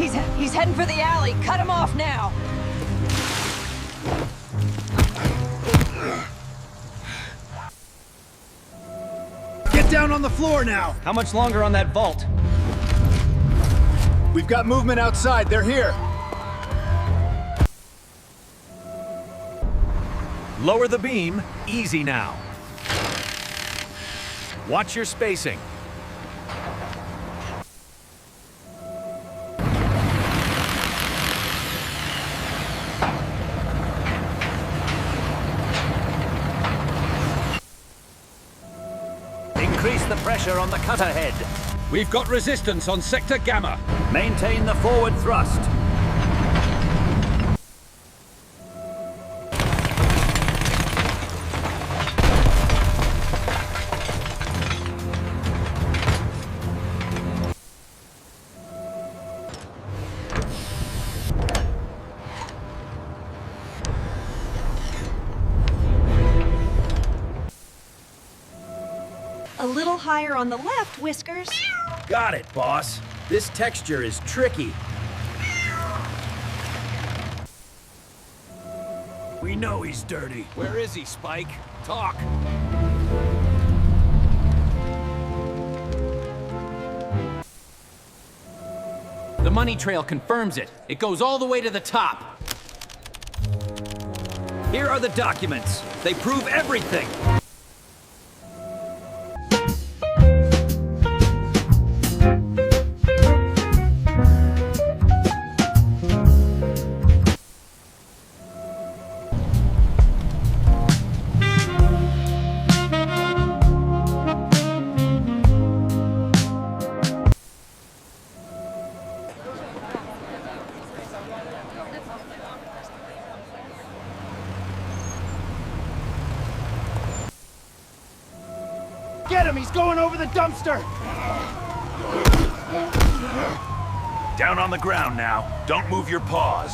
He's heading for the alley. Cut him off now. Get down on the floor now! How much longer on that vault? We've got movement outside. They're here. Lower the beam. Easy now. Watch your spacing. Increase the pressure on the cutter head. We've got resistance on Sector Gamma. Maintain the forward thrust. A little higher on the left, Whiskers. Got it, boss. This texture is tricky. We know he's dirty. Where is he, Spike? Talk. The money trail confirms it. It goes all the way to the top. Here are the documents. They prove everything. Get him! He's going over the dumpster! Down on the ground now. Don't move your paws.